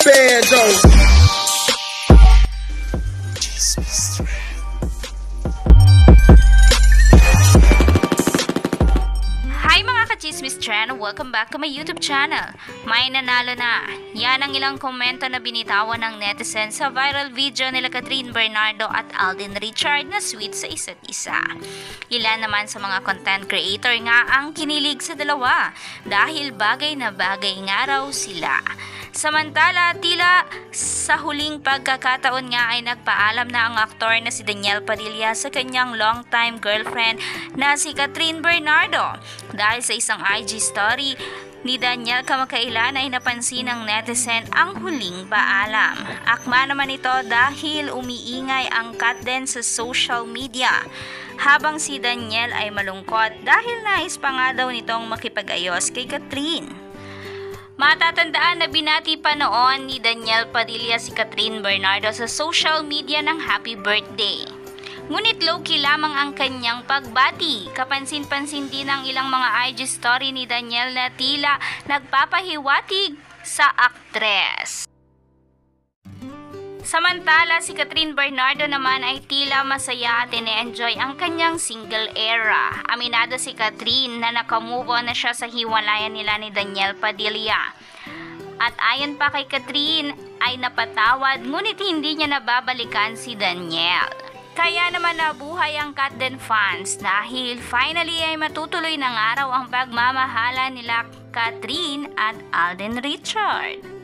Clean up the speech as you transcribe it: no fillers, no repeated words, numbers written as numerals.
bando. Hi mga ka-Chismis Trend! Welcome back to my YouTube channel. May nanalo na. Yan ang ilang komento na binitawan ng netizen sa viral video nila Catherine Bernardo at Alden Richard na sweet sa isa't isa. Ilan naman sa mga content creator nga ang kinilig sa dalawa dahil bagay na bagay nga raw sila. Samantala, tila sa huling pagkakataon nga ay nagpaalam na ang aktor na si Daniel Padilla sa kanyang longtime girlfriend na si Catherine Bernardo. Dahil sa isang IG story ni Daniel kamakailan ay napansin ng netizen ang huling paalam. Akma naman ito dahil umiingay ang cat din sa social media. Habang si Daniel ay malungkot dahil nais pa nga daw nitong makipag-ayos kay Catherine. Matatandaan na binati pa noon ni Daniel Padilla si Catherine Bernardo sa social media ng happy birthday. Ngunit low-key lamang ang kanyang pagbati. Kapansin-pansin din ang ilang mga IG story ni Daniel na tila nagpapahiwatig sa aktres. Samantala, si Catherine Bernardo naman ay tila masaya at ine-enjoy ang kanyang single era. Aminado si Catherine na nakamove on na siya sa hiwalayan nila ni Daniel Padilla. At ayon pa kay Catherine ay napatawad ngunit hindi niya nababalikan si Daniel. Kaya naman nabuhay ang Cat Den fans dahil finally ay matutuloy ng araw ang pagmamahala nila Catherine at Alden Richard.